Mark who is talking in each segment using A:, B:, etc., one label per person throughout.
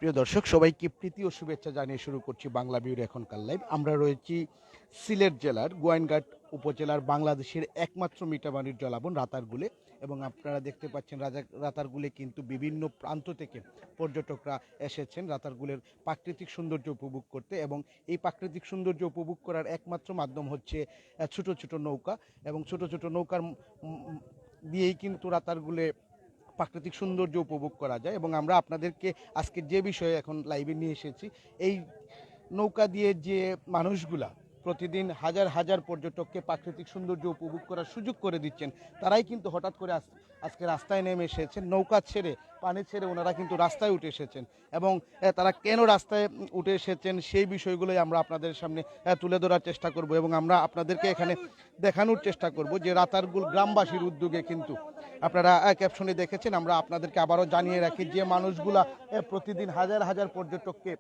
A: প্রিয় দর্শক সবাইকে প্রীতি ও শুভেচ্ছা জানিয়ে শুরু করছি বাংলা বিউর এখনকার লাইভ। আমরা রয়েছি সিলেট জেলার গোয়াইনঘাট উপজেলার বাংলাদেশের একমাত্র মিঠাপানির জলাবন রাতারগুলে, এবং আপনারা দেখতে পাচ্ছেন রাতারগুলে কিন্তু বিভিন্ন প্রান্ত থেকে পর্যটকরা এসেছেন রাতারগুলের প্রাকৃতিক সৌন্দর্য উপভোগ করতে, এবং এই প্রাকৃতিক সৌন্দর্য উপভোগ করার একমাত্র মাধ্যম হচ্ছে ছোট ছোট নৌকা, এবং ছোট ছোট নৌকার দিয়েই কিন্তু রাতারগুলে প্রাকৃতিক সৌন্দর্য উপভোগ করা যায়। এবং আমরা আপনাদেরকে আজকে যে বিষয়ে এখন লাইভে নিয়ে এসেছি, এই নৌকা দিয়ে যে মানুষগুলা প্রতিদিন হাজার হাজার পর্যটককে প্রাকৃতিক সৌন্দর্য উপভোগ করার সুযোগ করে দিচ্ছেন, তারাই কিন্তু হঠাৎ করে আজকে রাস্তায় নেমে এসেছেন। নৌকা ছেড়ে পানি ছেড়ে ওনারা কিন্তু রাস্তায় উঠে এসেছেন, এবং তারা কেন রাস্তায় উঠে এসেছেন সেই বিষয়গুলোই আমরা আপনাদের সামনে তুলে ধরার চেষ্টা করব, এবং আমরা আপনাদেরকে এখানে দেখানোর চেষ্টা করব যে রাতারগুল গ্রামবাসীর উদ্যোগে কিন্তু আপনারা ক্যাপশনে দেখেছেন। আমরা আপনাদেরকে আবারও জানিয়ে রাখি যে মানুষগুলা প্রতিদিন হাজার হাজার পর্যটককে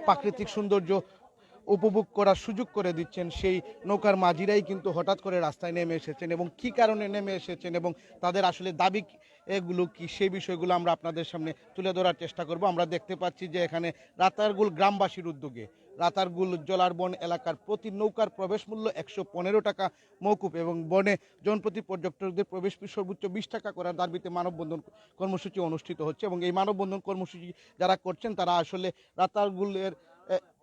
A: প্রাকৃতিক সৌন্দর্য উপভোগ করার সুযোগ করে দিচ্ছেন, সেই নৌকার মাঝিরাই কিন্তু হঠাৎ করে রাস্তায় নেমে এসেছেন, এবং কি কারণে নেমে এসেছেন এবং তাদের আসলে দাবি এগুলো কি সেই বিষয়গুলো আমরা আপনাদের সামনে তুলে ধরার চেষ্টা করব। আমরা দেখতে পাচ্ছি যে এখানে রাতারগুল গ্রামবাসীর উদ্যোগে রাতারগুল জলারবন এলাকার প্রতি নৌকার প্রবেশ মূল্য 115 টাকা মৌকুফ, এবং বনে জনপ্রতি পর্যটকদের প্রবেশ ফি সর্বোচ্চ 20 টাকা করার দাবিতে মানববন্ধন কর্মসূচি অনুষ্ঠিত হচ্ছে। এবং এই মানববন্ধন কর্মসূচি যারা করছেন তারা আসলে রাতারগুলের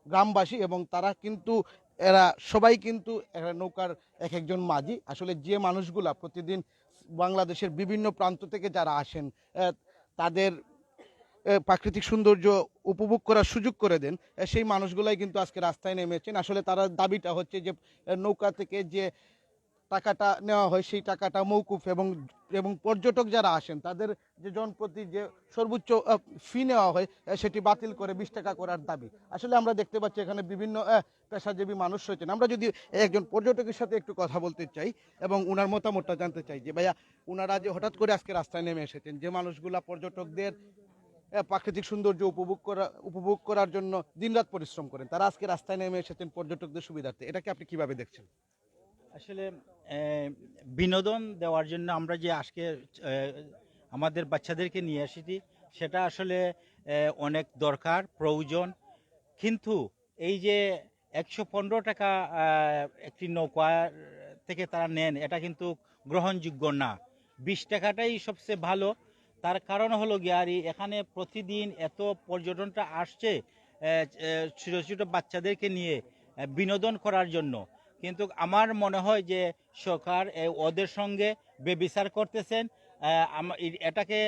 A: গ্রামবাসী, এবং তারা কিন্তু এরা সবাই কিন্তু নৌকার এক একজন মাঝি। আসলে যে মানুষগুলা প্রতিদিন বাংলাদেশের বিভিন্ন প্রান্ত থেকে যারা আসেন তাদের প্রাকৃতিক সৌন্দর্য উপভোগ করার সুযোগ করে দেন, সেই মানুষগুলাই কিন্তু আজকে রাস্তায় নেমেছেন। আসলে তারা দাবিটা হচ্ছে যে নৌকা থেকে যে টাকাটা নেওয়া হয় সেই টাকাটা মৌকুফ, এবং এবং পর্যটক যারা আসেন তাদের যে জনপ্রতি যে সর্বোচ্চ ফি নেওয়া হয় সেটি বাতিল করে 20 টাকা করার দাবি। আসলে আমরা দেখতে পাচ্ছি এখানে বিভিন্ন পেশাজীবী মানুষ রয়েছেন। আমরা যদি একজন পর্যটকের সাথে একটু কথা বলতে চাই এবং ওনার মতামতটা জানতে চাই যে ভাইয়া, ওনারা যে হঠাৎ করে আজকে রাস্তায় নেমে এসেছেন, যে মানুষগুলা পর্যটকদের প্রাকৃতিক সৌন্দর্য উপভোগ করার জন্য দিনরাত পরিশ্রম করেন, তারা আজকে রাস্তায় নেমে এসেছেন পর্যটকদের সুবিধার্থে, এটাকে আপনি কিভাবে দেখছেন?
B: আসলে বিনোদন দেওয়ার জন্য আমরা যে আজকে আমাদের বাচ্চাদেরকে নিয়ে এসেছি সেটা আসলে অনেক দরকার প্রয়োজন, কিন্তু এই যে 115 টাকা একটি নৌকা থেকে তারা নেন এটা কিন্তু গ্রহণযোগ্য না। 20 টাকাটাই সবচেয়ে ভালো। তার কারণ হলো গিয়ারি এখানে প্রতিদিন এত পর্যটনটা আসছে ছোট ছোট বাচ্চাদেরকে নিয়ে বিনোদন করার জন্য, কিন্তু আমার মনে হয় যে সরকার ওদের সঙ্গে বেবিচার করতেছেন। এটাকে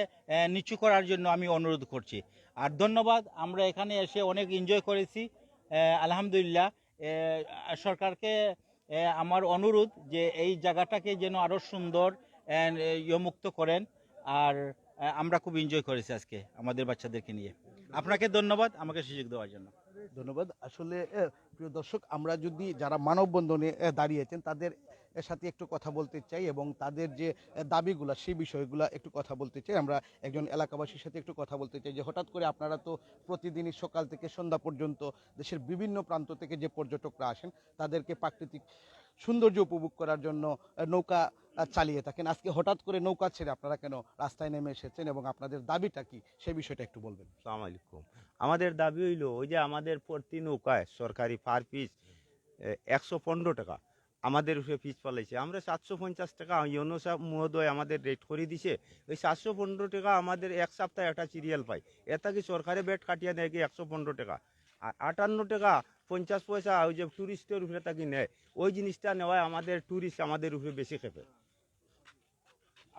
B: নিচু করার জন্য আমি অনুরোধ করছি। আর ধন্যবাদ, আমরা এখানে এসে অনেক এনজয় করেছি আলহামদুলিল্লাহ। সরকারকে আমার অনুরোধ যে এই জায়গাটাকে যেন আরও সুন্দর মুক্ত করেন। আর আমরা খুব এনজয় করেছি আজকে আমাদের বাচ্চাদেরকে নিয়ে। আপনাকে ধন্যবাদ আমাকে সুযোগ দেওয়ার জন্য।
A: ধন্যবাদ। আসলে প্রিয় দর্শক, আমরা যদি যারা মানববন্ধনে দাঁড়িয়েছেন তাদের সাথে একটু কথা বলতে চাই, এবং তাদের যে দাবিগুলো সেই বিষয়গুলো একটু কথা বলতে চাই। আমরা একজন এলাকাবাসীর সাথে একটু কথা বলতে চাই যে হঠাৎ করে আপনারা তো প্রতিদিনই সকাল থেকে সন্ধ্যা পর্যন্ত দেশের বিভিন্ন প্রান্ত থেকে যে পর্যটকরা আসেন তাদেরকে প্রাকৃতিক সৌন্দর্য উপভোগ করার জন্য নৌকা চালিয়ে থাকেন। আজকে হঠাৎ করে নৌকা ছেড়ে আপনারা কেন রাস্তায় নেমে এসেছেন এবং আপনাদের দাবিটা কি সেই বিষয়টা একটু বলবেন?
C: আসসালামু আলাইকুম। আমাদের দাবি হইল ওই যে আমাদের প্রতি নৌকায় সরকারি পার পিস 115 টাকা আমাদের উপরে পিস পালাইছে। আমরা 750 টাকা ইউনো মহোদয় আমাদের রেট করে দিছে। ওই 715 টাকা আমাদের এক সপ্তাহে একটা সিরিয়াল পাই। এটা কি সরকারে বেট কাটিয়ে নেয় কি 115 টাকা? আর 58 টাকা 50 পয়সা ওই যে ট্যুরিস্টের উপরে তাকে নেয়, ওই জিনিসটা নেওয়ায় আমাদের ট্যুরিস্ট আমাদের উপরে বেশি খেপে।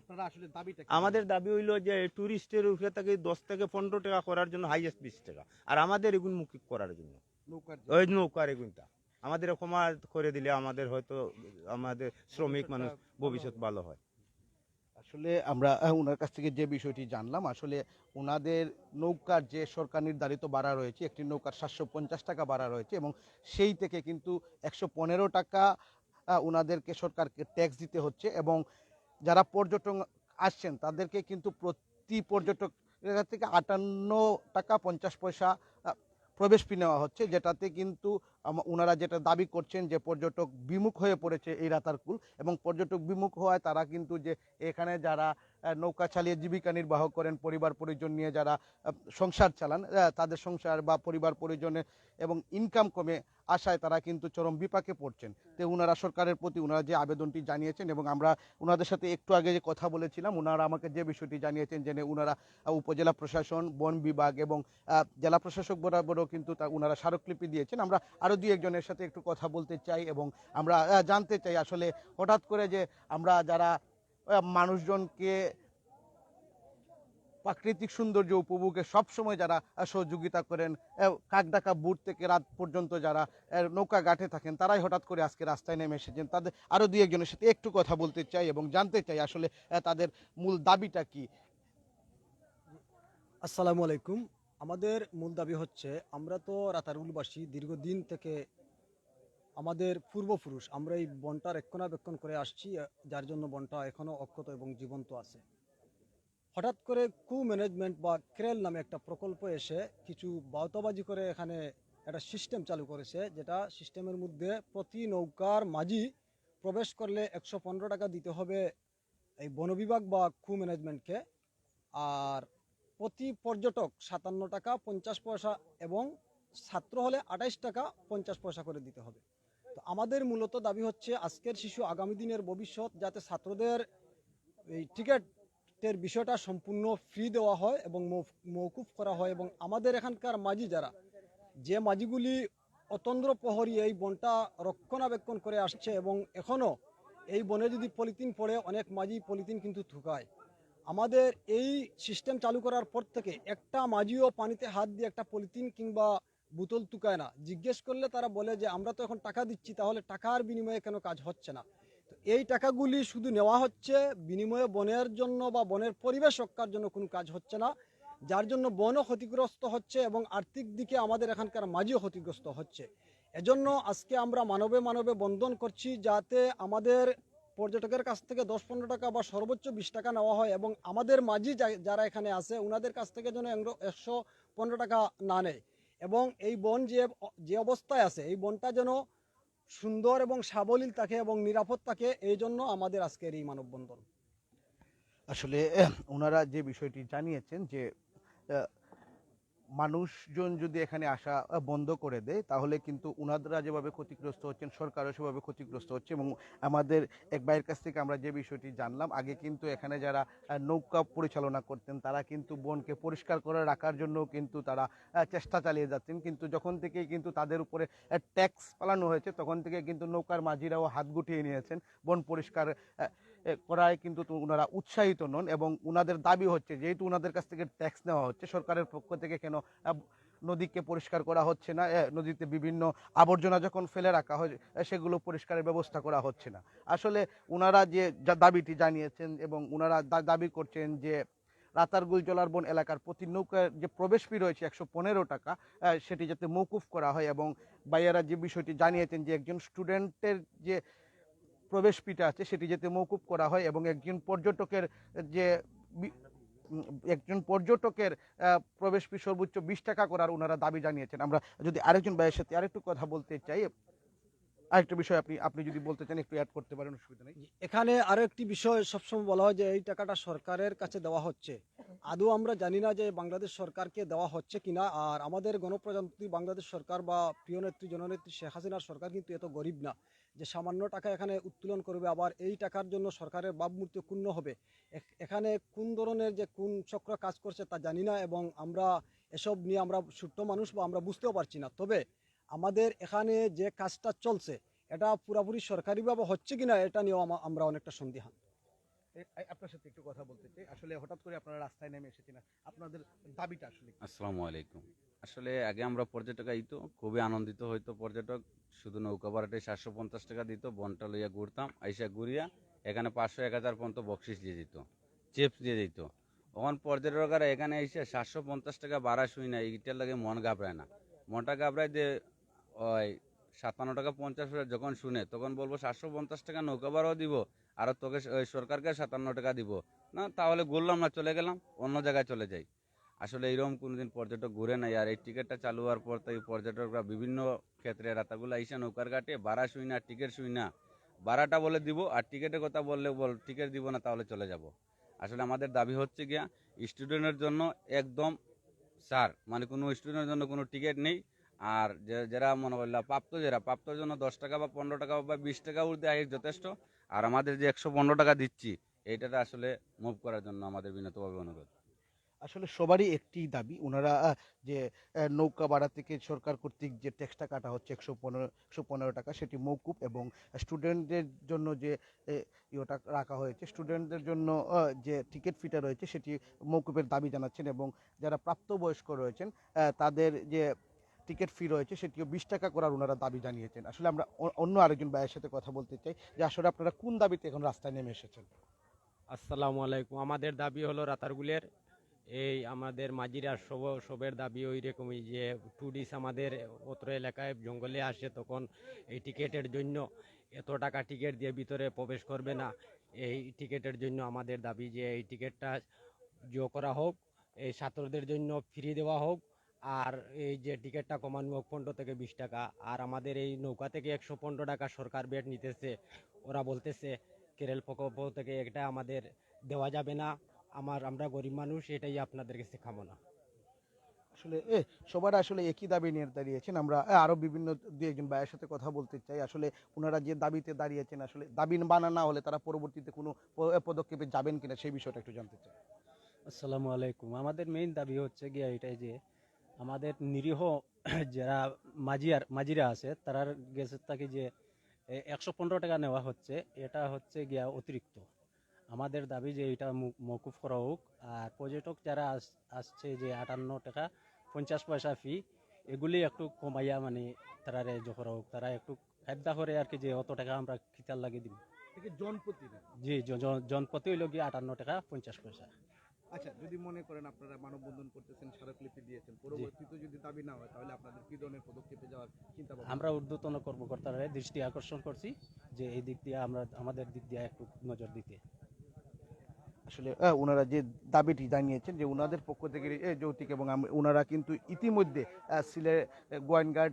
A: আপনারা আসলে দাবিটা
C: আমাদের দাবি হইল যে ট্যুরিস্টের উপরে তাকে 10 থেকে 15 টাকা করার জন্য হাইয়েস্ট 20 টাকা, আর আমাদের এগুন মুক্তি করার জন্য ওই নৌকার এগুনটা আমাদের ক্ষমা করে দিলে আমাদের হয়তো আমাদের শ্রমিক মানুষ ভবিষ্যৎ ভালো হয়।
A: আসলে আমরা ওনার কাছ থেকে যে বিষয়টি জানলাম, আসলে ওনাদের নৌকার যে সরকার নির্ধারিত ভাড়া রয়েছে, একটি নৌকার 750 টাকা ভাড়া রয়েছে, এবং সেই থেকে কিন্তু 115 টাকা ওনাদেরকে সরকারকে ট্যাক্স দিতে হচ্ছে, এবং যারা পর্যটক আসছেন তাদেরকে কিন্তু প্রতি পর্যটকের কাছ থেকে 58 টাকা 50 পয়সা প্রবেশ ফি নেওয়া হচ্ছে, যেটাতে কিন্তু ওনারা যেটা দাবি করছেন যে পর্যটক বিমুখ হয়ে পড়েছে এই রাতারকুল, এবং পর্যটক বিমুখ হওয়ায় তারা কিন্তু যে এখানে যারা নৌকা চালিয়ে জীবিকা নির্বাহ করেন, পরিবার পরিজন নিয়ে যারা সংসার চালান, তাদের সংসার বা পরিবার পরিজনে এবং ইনকাম কমে আসায় তারা কিন্তু চরম বিপাকে পড়ছেন। তো ওনারা সরকারের প্রতি ওনারা যে আবেদনটি জানিয়েছেন এবং আমরা ওনাদের সাথে একটু আগে যে কথা বলেছিলাম, ওনারা আমাকে যে বিষয়টি জানিয়েছেন যে ওনারা উপজেলা প্রশাসন, বন বিভাগ এবং জেলা প্রশাসক বরাবরও কিন্তু ওনারা স্মারকলিপি দিয়েছেন। আমরা আরও দুই একজনের সাথে একটু কথা বলতে চাই এবং আমরা জানতে চাই আসলে হঠাৎ করে যে আমরা যারা মানুষজনকে প্রাকৃতিক সৌন্দর্য উপভোগে সবসময় যারা সহযোগিতা করেন, কাকডাকা বুট থেকে রাত পর্যন্ত যারা নৌকা ঘাটে থাকেন, তারাই হঠাৎ করে আজকে রাস্তায় নেমে এসেছেন। তাদের আরও দুই একজনের সাথে একটু কথা বলতে চাই এবং জানতে চাই আসলে তাদের মূল দাবিটা কি।
D: আসসালামু আলাইকুম। আমাদের মূল দাবি হচ্ছে, আমরা তো রাতারগুলবাসী, দীর্ঘদিন থেকে আমাদের পূর্বপুরুষ আমরা এই বনটা রক্ষণাবেক্ষণ করে আসছি, যার জন্য বনটা এখনও অক্ষত এবং জীবন্ত আছে। হঠাৎ করে ম্যানেজমেন্ট বা ক্রেল নামে একটা প্রকল্প এসে কিছু বাউতাবাজি করে এখানে একটা সিস্টেম চালু করেছে, যেটা সিস্টেমের মধ্যে প্রতি নৌকার মাঝি প্রবেশ করলে 115 টাকা দিতে হবে এই বন বিভাগ বা ম্যানেজমেন্টকে, আর প্রতি পর্যটক 57 টাকা 50 পয়সা এবং ছাত্র হলে 28 টাকা 50 পয়সা করে দিতে হবে। তো আমাদের মূলত দাবি হচ্ছে, আজকের শিশু আগামী দিনের ভবিষ্যৎ, যাতে ছাত্রদের এই টিকেটের বিষয়টা সম্পূর্ণ ফ্রি দেওয়া হয় এবং মৌকুফ করা হয়, এবং আমাদের এখানকার মাঝি যারা, যে মাঝিগুলি অতন্দ্র প্রহরী এই বনটা রক্ষণাবেক্ষণ করে আসছে, এবং এখনও এই বনে যদি পলিথিন পড়ে অনেক মাঝি পলিথিন কিন্তু থুকায়। আমাদের এই সিস্টেম চালু করার পর থেকে একটা মাঝিও পানিতে হাত দিয়ে একটা পলিথিন কিংবা বোতল তুকায় না। জিজ্ঞেস করলে তারা বলে যে আমরা তো এখন টাকা দিচ্ছি, তাহলে টাকার বিনিময়ে কেন কাজ হচ্ছে না। তো এই টাকাগুলি শুধু নেওয়া হচ্ছে, বিনিময়ে বনের জন্য বা বনের পরিবেশ রক্ষার জন্য কোনো কাজ হচ্ছে না, যার জন্য বনও ক্ষতিগ্রস্ত হচ্ছে এবং আর্থিক দিকে আমাদের এখানকার মাঝিও ক্ষতিগ্রস্ত হচ্ছে। এজন্য আজকে আমরা মানবে মানবে বন্ধন করছি, যাতে আমাদের পর্যটকের কাছ থেকে 10-15 টাকা বা সর্বোচ্চ 20 টাকা নেওয়া হয়, এবং আমাদের মাঝি যারা এখানে আছে ওনাদের কাছ থেকে যেন 115 টাকা না নেয়, এবং এই বন যে অবস্থায় আছে এই বনটা যেন সুন্দর এবং সাবলীল থাকে এবং নিরাপদ থাকে। এই জন্য আমাদের আজকের এই মানববন্ধন।
A: আসলে ওনারা যে বিষয়টি জানিয়েছেন যে মানুষজন যদি এখানে আসা বন্ধ করে দেয়, তাহলে কিন্তু উনারা যেভাবে ক্ষতিগ্রস্ত হচ্ছেন, সরকারও সেভাবে ক্ষতিগ্রস্ত হচ্ছে। এবং আমাদের এক ভাইয়ের কাছ থেকে আমরা যে বিষয়টি জানলাম, আগে কিন্তু এখানে যারা নৌকা পরিচালনা করতেন, তারা কিন্তু বনকে পরিষ্কার করে রাখার জন্য কিন্তু তারা চেষ্টা চালিয়ে যাচ্ছেন, কিন্তু যখন থেকেই কিন্তু তাদের উপরে ট্যাক্স পালানো হয়েছে, তখন থেকে কিন্তু নৌকার মাঝিরাও হাত গুটিয়ে নিয়েছেন। বন পরিষ্কার করায় কিন্তু ওনারা উৎসাহিত নন এবং ওনাদের দাবি হচ্ছে, যেহেতু ওনাদের কাছ থেকে ট্যাক্স নেওয়া হচ্ছে, সরকারের পক্ষ থেকে কেন নদীকে পরিষ্কার করা হচ্ছে না, নদীতে বিভিন্ন আবর্জনা যখন ফেলে রাখা হয় সেগুলো পরিষ্কারের ব্যবস্থা করা হচ্ছে না। আসলে ওনারা যে দাবিটি জানিয়েছেন এবং ওনারা দাবি করছেন যে রাতারগুল জলারবন এলাকার প্রতি নৌকার যে প্রবেশ ফি রয়েছে 115 টাকা, সেটি যাতে মৌকুফ করা হয়। এবং ভাইয়ারা যে বিষয়টি জানিয়েছেন যে একজন স্টুডেন্টের যে প্রবেশ ফিটা আছে সেটি যাতে মৌকুফ করা হয়, এবং যে একজন পর্যটকের প্রবেশ ফি সর্বোচ্চ 20 টাকা করার ওনারা দাবি জানিয়েছেন। আমরা যদি আরেকজন ভাইয়ের সাথে আরেকটু কথা বলতে চাই, আরেকটা বিষয় আপনি যদি বলতে চান একটু অ্যাড করতে পারেন, অসুবিধা নেই।
D: এখানে আরো একটি বিষয় সবসময় বলা হয় যে এই টাকাটা সরকারের কাছে দেওয়া হচ্ছে। আদৌ আমরা জানি না যে বাংলাদেশ সরকারকে দেওয়া হচ্ছে কিনা। আর আমাদের গণপ্রজাতন্ত্রী বাংলাদেশ সরকার বা প্রিয় নেত্রী জননেত্রী শেখ হাসিনার সরকার কিন্তু এত গরিব না যে সামান্য টাকা এখানে উত্তোলন করবে, আবার এই টাকার জন্য সরকারের ভাবমূর্তি ক্ষুণ্ণ হবে। এখানে কোন ধরনের যে কোন চক্র কাজ করছে তা জানি না, এবং আমরা এসব নিয়ে আমরা ছোট্ট মানুষ বা আমরা বুঝতেও পারছি না। তবে আমাদের এখানে যে কাজটা চলছে এটা পুরোপুরি সরকারিভাবে হচ্ছে কিনা এটা নিয়েও আমরা অনেকটা সন্দিহান।
A: আপনার সাথে একটু কথা বলতে চাই, আসলে হঠাৎ করে আপনারা রাস্তায় নেমে এসেছেন, আপনাদের দাবিটা আসলে কি?
E: আসসালামু আলাইকুম। আসলে আগে আমরা পর্যটক আইতো, খুবই আনন্দিত হইতো পর্যটক, শুধু নৌকা ভাড়াটাই 750 টাকা দিত, বনটা লইয়া ঘুরতাম, আইসা ঘুরিয়া এখানে 500-1000 পর্যন্ত বকশিস দিয়ে দিত, চিপস দিয়ে দিত। তখন পর্যটকরা এখানে এসে 750 টাকা ভাড়া শুই না, এইটার লাগে মন ঘাবড়ায় না, মনটা ঘাবড়ায় যে ওই 57 টাকা 50 পয়সা যখন শুনে তখন বলবো 750 টাকা নৌকা ভাড়াও দিব আর তোকে ওই সরকারকে 57 টাকা দিব না, তাহলে ঘুরলাম না, চলে গেলাম অন্য জায়গায় চলে যাই। আসলে এইরকম কোনোদিন পর্যটক ঘুরে নাই। আর এই টিকিটটা চালু হওয়ার পর তো এই পর্যটকরা বিভিন্ন ক্ষেত্রে রাতাগুলো আইসা নৌকার ঘাটে ভাড়া শুই না, টিকিট শুই না, ভাড়াটা বলে দিব আর টিকিটের কথা বললে টিকিট দিব না তাহলে চলে যাব। আসলে আমাদের দাবি হচ্ছে গিয়া স্টুডেন্টের জন্য একদম স্যার মানে কোনো স্টুডেন্টের জন্য কোনো টিকিট নেই। আর যারা মনে করলো প্রাপ্তর জন্য 10 টাকা বা 15 টাকা বা 20 টাকা উঠতে আগে যথেষ্ট। আর আমাদের যে 115 টাকা দিচ্ছি এইটাতে আসলে মুভ করার জন্য আমাদের বিনীতভাবে অনুরোধ।
A: আসলে সবারই একটি দাবি, ওনারা যে নৌকা ভাড়া থেকে সরকার কর্তৃক যে ট্যাক্সটা কাটা হচ্ছে 115 টাকা, সেটি মওকুফ, এবং স্টুডেন্টদের জন্য যে ইয়েটা রাখা হয়েছে, স্টুডেন্টদের জন্য যে টিকিট ফিটা রয়েছে সেটি মওকুফের দাবি জানাচ্ছেন, এবং যারা প্রাপ্তবয়স্ক রয়েছেন তাদের যে টিকিট ফি রয়েছে সেটিও 20 টাকা করার ওনারা দাবি জানিয়েছেন। আসলে আমরা অন্য আরেকজন ভাইয়ের সাথে কথা বলতে চাই যে আসলে আপনারা কোন দাবিতে এখন রাস্তায় নেমে এসেছেন।
F: আসসালামু আলাইকুম। আমাদের দাবি হলো রাতারগুলের এই আমাদের মাঝিরা সবের দাবি ওই রকমই যে টুরিস্ট আমাদের অত্র এলাকায় জঙ্গলে আসে, তখন এই টিকেটের জন্য এত টাকা টিকিট দিয়ে ভিতরে প্রবেশ করবে না। এই টিকেটের জন্য আমাদের দাবি যে এই টিকিটটা করা হোক, এই ছাত্রদের জন্য ফ্রি দেওয়া হোক, আর এই যে টিকিটটা কমানো হোক 15 থেকে 20 টাকা। আর আমাদের এই নৌকা থেকে 115 টাকা সরকার বেট নিতেছে, ওরা বলতেছে কেরল প্রকল্প থেকে এটা আমাদের দেওয়া যাবে না। আমরা গরিব মানুষ, এটাই আপনাদের কাছে কামনা।
A: আসলে সবার আসলে একই দাবি নিয়ে দাঁড়িয়েছেন। আমরা আরো বিভিন্ন দু একজন ভাইয়ের সাথে কথা বলতে চাই। আসলে ওনারা যে দাবিতে দাঁড়িয়েছেন, আসলে দাবি মানা না হলে তারা পরবর্তীতে কোনো পদক্ষেপে যাবেন কিনা সেই বিষয়টা একটু জানতে চাই।
F: আসসালামু আলাইকুম। আমাদের মেইন দাবি হচ্ছে গিয়া এটাই যে আমাদের নিরীহ যারা মাঝিরা আছে তারার গেছের থেকে যে 115 টাকা নেওয়া হচ্ছে, এটা হচ্ছে গিয়া অতিরিক্ত। আমাদের দাবি যে এটা মওকুফ করা হোক। আর পর্যটক যারা আসছে যে 58 টাকা 50 পয়সা ফি, এগুলি একটু কমাইয়া মানে তারা করা হোক, তারা একটু ফায়দা করে আর কি, যে অত টাকা আমরা খিতার লাগিয়ে দিব।
A: জনপ্রতি না।
F: জি, জনপ্রতি হইল গিয়ে 58 টাকা 50 পয়সা।
A: আচ্ছা, যদি মনে করেন আপনারা মানববন্ধন করতেছেন, স্মারকলিপি দিয়েছেন, পরবর্তীতে যদি দাবি না হয় তাহলে আপনাদের কি ধরনের পদক্ষেপে যাওয়ার চিন্তা ভাবনা?
F: আমরা ঊর্ধ্বতন কর্মকর্তারা দৃষ্টি আকর্ষণ করছি যে এই দিক দিয়ে আমাদের দিক দিয়ে একটু নজর দিতে।
A: আসলে ওনারা যে দাবিটি জানিয়েছেন যে ওনাদের পক্ষ থেকে যৌতুক, এবং ওনারা কিন্তু ইতিমধ্যে সিলেট গোয়েনঘাট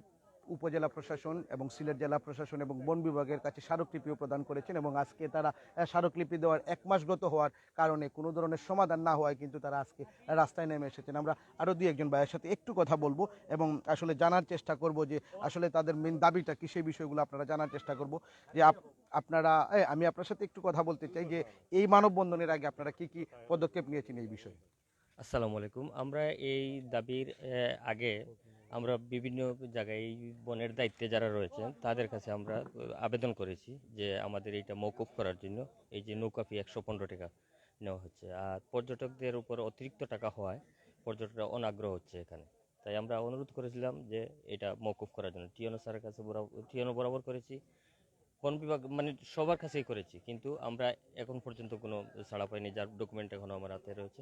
A: উপজেলা প্রশাসন এবং সিলেট জেলা প্রশাসন এবং বন বিভাগের কাছে স্মারকলিপিও প্রদান করেছেন, এবং আজকে তারা স্মারকলিপি দেওয়ার 1 মাস হওয়ার কারণে কোনো ধরনের সমাধান না হওয়ায় কিন্তু তারা আজকে রাস্তায় নেমে এসেছেন। আমরা আরও দু একজন ভাইয়ের সাথে একটু কথা বলবো এবং আসলে জানার চেষ্টা করব যে আসলে তাদের মেন দাবিটা কি, সেই বিষয়গুলো আপনারা জানার চেষ্টা করব। যে আপনারা আমি আপনার সাথে একটু কথা বলতে চাই যে এই মানববন্ধনের আগে আপনারা কি কি পদক্ষেপ নিয়েছেন এই বিষয়ে।
G: আসসালামু আলাইকুম। আমরা এই দাবির আগে আমরা বিভিন্ন জায়গায় এই বনের দায়িত্বে যারা রয়েছেন তাদের কাছে আমরা আবেদন করেছি যে আমাদের এইটা মওকুফ করার জন্য। এই যে নৌকা ফি 115 টাকা নেওয়া হচ্ছে, আর পর্যটকদের উপর অতিরিক্ত টাকা হওয়ায় পর্যটকরা অনাগ্রহ হচ্ছে এখানে। তাই আমরা অনুরোধ করেছিলাম যে এটা মওকুফ করার জন্য। টিএনও স্যারের কাছে টিএনও বরাবর করেছি, বন বিভাগ মানে সবার কাছেই করেছি, কিন্তু আমরা এখন পর্যন্ত কোনো ছাড়া পাইনি, যার ডকুমেন্ট এখনও আমার হাতে রয়েছে।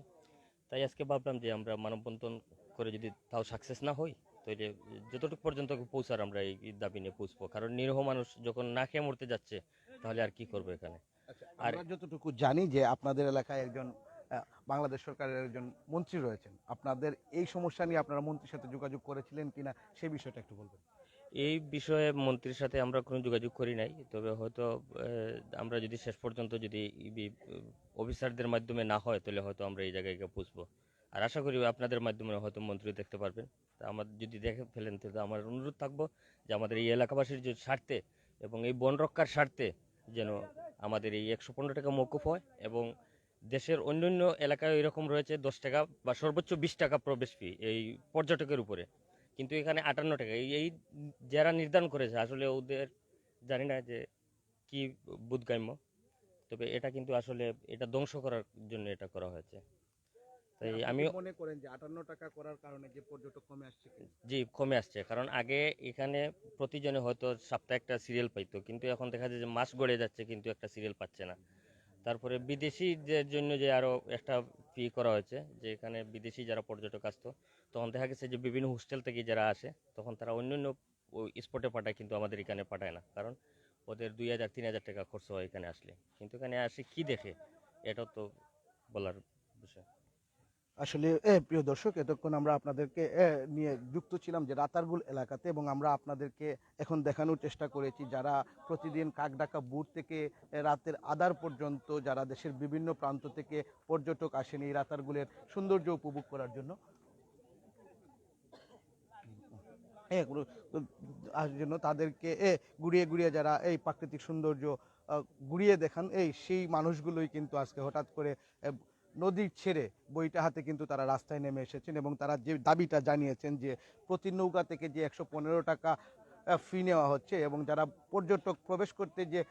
G: তাই আজকে ভাবলাম যে আমরা মানববন্ধন করে যদি তাও সাকসেস না হই, তাহলে যতটুকু পর্যন্ত পৌঁছার আমরা এই দাবি নিয়ে পৌঁছবো। কারণ নিরীহ মানুষ যখন না খেয়ে মরতে যাচ্ছে, তাহলে আর কি করবো এখানে। আর
A: আমরা যতটুকু জানি যে আপনাদের এলাকায় একজন বাংলাদেশ সরকারের একজন মন্ত্রী রয়েছেন, আপনাদের এই সমস্যা নিয়ে আপনারা মন্ত্রীর সাথে যোগাযোগ করেছিলেন কিনা সেই বিষয়টা একটু বলবেন।
G: এই বিষয়ে মন্ত্রীর সাথে আমরা কোনো যোগাযোগ করি নাই, তবে হয়তো আমরা যদি শেষ পর্যন্ত যদি অফিসারদের মাধ্যমে না হয়, তাহলে হয়তো আমরা এই জায়গায় গিয়ে পৌঁছবো। আর আশা করি আপনাদের মাধ্যমে হয়তো মন্ত্রী দেখতে পারবেন। তা আমার যদি দেখে ফেলেন, তাহলে আমার অনুরোধ থাকবো যে আমাদের এই এলাকাবাসীর যে স্বার্থে এবং এই বন রক্ষার স্বার্থে যেন আমাদের এই 115 টাকা মওকুফ হয়, এবং দেশের অন্যান্য এলাকায় এরকম রয়েছে 10 টাকা বা সর্বোচ্চ 20 টাকা প্রবেশ ফি এই পর্যটকের উপরে, কিন্তু এখানে 58 টাকা। এই যারা নির্ধারণ করেছে আসলে ওদের জানি না যে কি বোধগম্য, তবে এটা কিন্তু আসলে এটা ধ্বংস করার জন্য এটা করা হয়েছে। তাই আমি
A: মনে করেন যে 58 টাকা করার কারণে যে পর্যটক কমে আসছে কি?
G: জি কমে আসছে, কারণ আগে এখানে প্রতিজনে হয়তো সপ্তাহে একটা সিরিয়াল পাইতো, কিন্তু এখন দেখা যায় যে মাস গড়ে যাচ্ছে কিন্তু একটা সিরিয়াল পাচ্ছে না। তারপরে বিদেশিদের জন্য যে আরো একটা ফি করা হয়েছে, যে এখানে বিদেশি যারা পর্যটক আসতো, তখন দেখা গেছে যে বিভিন্ন হোস্টেল থেকে যারা আসে তখন তারা অন্যান্য স্পটে পাঠায়, কিন্তু আমাদের এখানে পাঠায় না, কারণ ওদের 2000-3000 টাকা খরচ হয় এখানে আসলে, কিন্তু এখানে আসে কি দেখে, এটাও তো বলার বিষয়।
A: আসলে প্রিয় দর্শক, এতক্ষণ আমরা আপনাদেরকে নিয়ে যুক্ত ছিলাম যে রাতারগুল এলাকাতে, এবং আমরা আপনাদেরকে এখন দেখানোর চেষ্টা করেছি যারা প্রতিদিন কাকডাকা বুট থেকে রাতের আধার পর্যন্ত যারা দেশের বিভিন্ন প্রান্ত থেকে পর্যটক আসেন এই রাতারগুলের সৌন্দর্য উপভোগ করার জন্য, আর জন্য তাদেরকে ঘুরিয়ে ঘুরিয়ে যারা এই প্রাকৃতিক সৌন্দর্য ঘুরিয়ে দেখান, সেই মানুষগুলোই কিন্তু আজকে হঠাৎ করে নদী ছেড়ে বইটা হাতে কিন্তু তারা রাস্তায় নেমে এসেছেন, এবং তারা যে দাবিটা জানিয়েছেন যে প্রতি নৌকা থেকে যে 115 টাকা ফি নেওয়া হচ্ছে, এবং যারা পর্যটক প্রবেশ করতে যে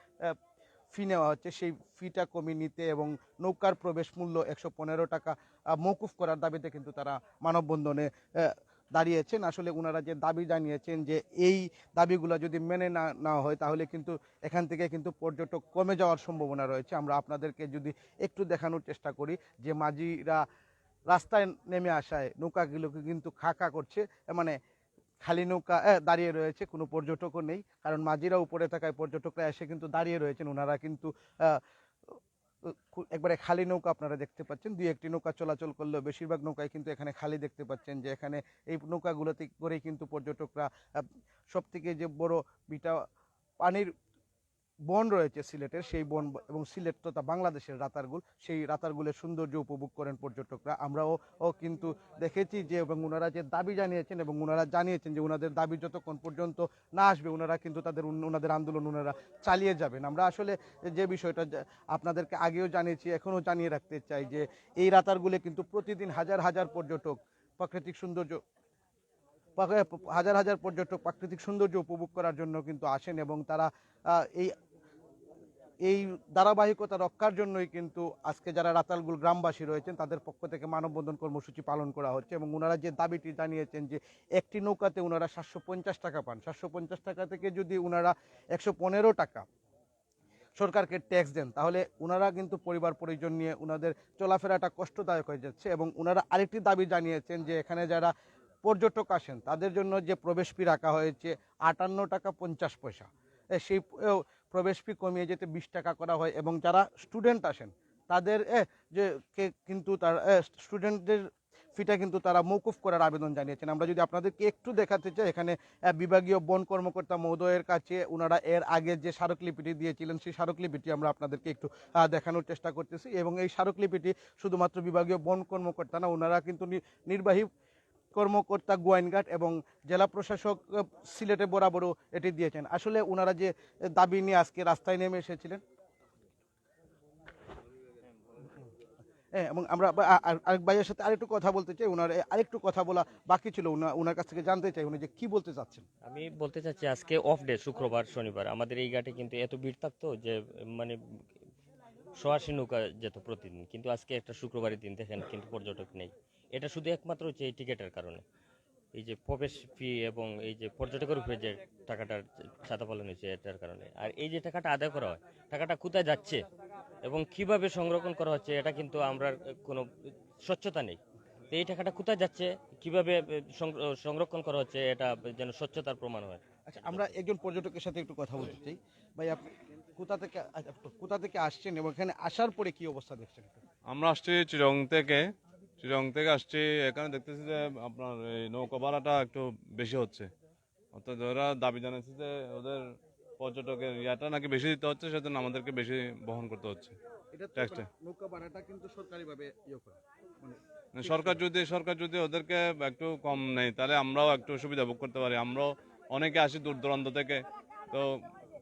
A: ফি নেওয়া হচ্ছে সেই ফিটা কমিয়ে নিতে এবং নৌকার প্রবেশ মূল্য 115 টাকা মওকুফ করার দাবিতে কিন্তু তারা মানববন্ধনে দাঁড়িয়েছেন। আসলে ওনারা যে দাবি জানিয়েছেন যে এই দাবিগুলো যদি মেনে না নেওয়া হয় তাহলে কিন্তু এখান থেকে কিন্তু পর্যটক কমে যাওয়ার সম্ভাবনা রয়েছে। আমরা আপনাদেরকে যদি একটু দেখানোর চেষ্টা করি যে মাঝিরা রাস্তায় নেমে আসায় নৌকাগুলোকে কিন্তু খাকা করছে, মানে খালি নৌকা দাঁড়িয়ে রয়েছে, কোনো পর্যটকও নেই, কারণ মাঝিরা উপরে থাকায় পর্যটকরা এসে কিন্তু দাঁড়িয়ে রয়েছেন। ওনারা কিন্তু একবারে খালি নৌকা আপনারা দেখতে পাচ্ছেন, দুই একটি নৌকা চলাচল করলেও বেশিরভাগ নৌকায় কিন্তু এখানে খালি দেখতে পাচ্ছেন, যে এখানে এই নৌকাগুলোতে করেই কিন্তু পর্যটকরা সব থেকে যে বড় বিটা পানির বন রয়েছে সিলেটের, সেই বন এবং সিলেট তথা বাংলাদেশের রাতারগুল, সেই রাতারগুলের সৌন্দর্য উপভোগ করেন পর্যটকরা। আমরাও কিন্তু দেখেছি যে, এবং ওনারা যে দাবি জানিয়েছেন এবং ওনারা জানিয়েছেন যে ওনাদের দাবি যতক্ষণ পর্যন্ত না আসবে ওনারা কিন্তু ওনাদের আন্দোলন ওনারা চালিয়ে যাবেন। আমরা আসলে যে বিষয়টা আপনাদেরকে আগেও জানিয়েছি, এখনও জানিয়ে রাখতে চাই যে এই রাতারগুলে কিন্তু প্রতিদিন হাজার হাজার পর্যটক প্রাকৃতিক সৌন্দর্য হাজার হাজার পর্যটক প্রাকৃতিক সৌন্দর্য উপভোগ করার জন্য কিন্তু আসেন, এবং তারা এই এই ধারাবাহিকতা রক্ষার জন্যই কিন্তু আজকে যারা রাতারগুল গ্রামবাসী রয়েছেন তাদের পক্ষ থেকে মানববন্ধন কর্মসূচি পালন করা হচ্ছে। এবং ওনারা যে দাবিটি জানিয়েছেন যে একটি নৌকাতে ওনারা 750 টাকা পান, 750 টাকা থেকে যদি ওনারা 115 টাকা সরকারকে ট্যাক্স দেন তাহলে ওনারা কিন্তু পরিবার পরিজন নিয়ে ওনাদের চলাফেরাটা কষ্টদায়ক হয়ে যাচ্ছে। এবং ওনারা আরেকটি দাবি জানিয়েছেন যে এখানে যারা পর্যটক আসেন তাদের জন্য যে প্রবেশ ফি রাখা হয়েছে 58 টাকা 50 পয়সা, সেই প্রবেশ ফি কমিয়ে যেতে 20 টাকা করা হয়, এবং যারা স্টুডেন্ট আসেন তাদের যে কিন্তু তার স্টুডেন্টদের ফিটা কিন্তু তারা মওকুফ করার আবেদন জানিয়েছেন। আমরা যদি আপনাদেরকে একটু দেখাতে চাই, এখানে বিভাগীয় বন কর্মকর্তা মহোদয়ের কাছে ওনারা এর আগে যে স্মারকলিপিটি দিয়েছিলেন সেই স্মারকলিপিটি আমরা আপনাদেরকে একটু দেখানোর চেষ্টা করতেছি। এবং এই স্মারকলিপিটি শুধুমাত্র বিভাগীয় বন কর্মকর্তা না, ওনারা কিন্তু নির্বাহী কর্মকর্তা গোয়াইনঘাট এবং জেলা প্রশাসক সিলেটে বরাবরও এটি দিয়েছেন। আসলে ওনারা যে দাবি নিয়ে আজকে রাস্তায় নেমে এসেছিলেন, এবং আমরা আরেক ভাইয়ের সাথে আরেকটু কথা বলতে চাই, ওনার আরেকটু কথা বলা বাকি ছিল, ওনার কাছ থেকে জানতে চাই উনি যে কি বলতে চাচ্ছেন।
G: আমি বলতে চাচ্ছি আজকে অফ ডে, শুক্রবার শনিবার আমাদের এই ঘাটে কিন্তু এত ভিড় থাকতো যে মানে 180 নৌকা যেত প্রতিদিন, কিন্তু আজকে একটা শুক্রবারের দিন দেখেন কিন্তু পর্যটক নেই। এটা শুধু একমাত্র হচ্ছে এই টিকেটের কারণে, এই যে প্রবেশ ফি এবং এই যে পর্যটকের উপরে যে টাকাটার ছাতা পালন হয়েছে এটার কারণে। আর এই যে টাকাটা আদায় করা হয়, টাকাটা কোথায় যাচ্ছে এবং কিভাবে সংরক্ষণ করা হচ্ছে এটা কিন্তু আমরা কোনো স্বচ্ছতা নেই। তো এই টাকাটা কোথায় যাচ্ছে, কিভাবে সংরক্ষণ করা হচ্ছে, এটা যেন স্বচ্ছতার প্রমাণ হয়।
A: আচ্ছা, আমরা একজন পর্যটকের সাথে একটু কথা বলতে চাই। ভাই, আপনি কোথা থেকে আসছেন এবং এখানে আসার পরে কি অবস্থা দেখছেন?
H: আমরা আসছি চিরং থেকে আসছি। এখানে দেখতেছি যে আপনার এই নৌকা ভাড়াটা একটু বেশি হচ্ছে, অর্থাৎ ওরা দাবি জানাচ্ছে যে ওদের পর্যটকের ইয়াটা নাকি বেশি দিতে হচ্ছে, সেজন্য আমাদেরকে বেশি বহন করতে হচ্ছে ট্যাক্সটা।
A: নৌকা ভাড়াটা কিন্তু সরকারিভাবে করা, মানে
H: সরকার যদি ওদেরকে একটু কম নেয় তাহলে আমরাও একটু সুবিধা ভোগ করতে পারি। আমরাও অনেকে আসি দূর দূরান্ত থেকে, তো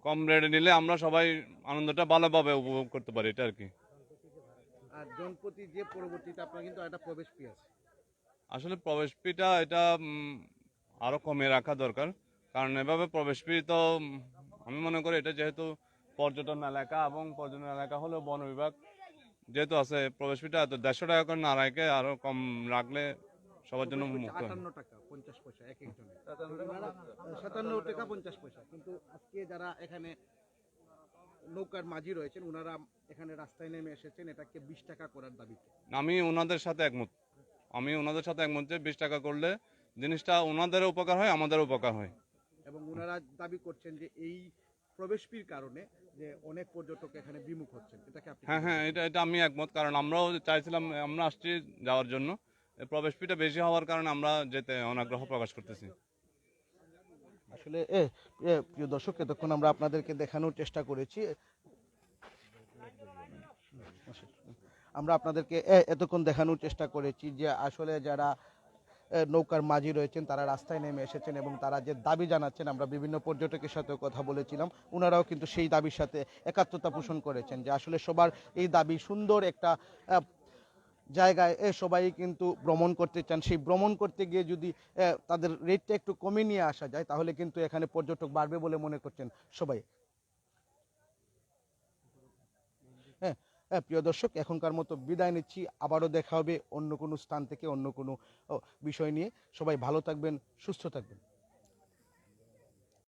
H: কম রেটে নিলে আমরা সবাই আনন্দটা ভালোভাবে উপভোগ করতে পারি, এটা আর কি।
A: আর জনপ্রতি যে পরবর্তীতে আপনার কিন্তু একটা প্রবেশ ফি আছে।
H: আসলে প্রবেশ ফিটা এটা আরো কমিয়ে রাখা দরকার, কারণ এভাবে প্রবেশ ফি তো আমি মনে করি এটা যেহেতু পর্যটন এলাকা এবং পর্যটন এলাকা হলেও বন বিভাগ যেহেতু আছে, প্রবেশ ফিটা এত 150 টাকা করে না রাখে আরো কম রাখলে সবার জন্য মুক্ত হয়।
A: 58 টাকা 50 পয়সা এক একজনের, 57 টাকা 50 পয়সা। কিন্তু আজকে যারা এখানে নৌকার মাঝি রয়েছেন ওনারা এখানে রাস্তায় নেমে এসেছেন এটাকে 20 টাকা করার দাবিতে।
H: আমি ওনাদের সাথে একমত যে 20 টাকা করলে জিনিসটা ওনাদেরও উপকার হয়, আমাদেরও উপকার হয়।
A: এবং ওনারা দাবি করছেন যে এই প্রবেশ ফির কারণে যে অনেক পর্যটক এখানে বিমুখ হচ্ছেন, এটাকে আপনি
H: হ্যাঁ, এটা আমি একমত, কারণ আমরাও চাইছিলাম, আমরা আসছি যাওয়ার জন্য, এই প্রবেশ ফিটা বেশি হওয়ার কারণে আমরা যেতে অনাগ্রহ প্রকাশ করতেছি।
A: আসলে প্রিয় দর্শক, এতক্ষণ আমরা আপনাদেরকে দেখানোর চেষ্টা করেছি, এতক্ষণ দেখানোর চেষ্টা করেছি যে আসলে যারা নৌকার মাঝি রয়েছেন তারা রাস্তায় নেমে এসেছেন এবং তারা যে দাবি জানাচ্ছেন, আমরা বিভিন্ন পর্যটকের সাথে কথা বলেছিলাম, ওনারাও কিন্তু সেই দাবির সাথে একাত্মতা পোষণ করেছেন যে আসলে সবার এই দাবি সুন্দর একটা জায়গায় সবাই কিন্তু ভ্রমণ করতে চান। সেই ভ্রমণ করতে গিয়ে যদি তাদের রেটটা একটু কমিয়ে নিয়ে আসা যায় তাহলে কিন্তু এখানে পর্যটক বাড়বে বলে মনে করছেন সবাই। হ্যাঁ, প্রিয় দর্শক, এখনকার মতো বিদায় নিচ্ছি। আবারও দেখা হবে অন্য কোনো স্থান থেকে অন্য কোনো বিষয় নিয়ে। সবাই ভালো থাকবেন, সুস্থ থাকবেন।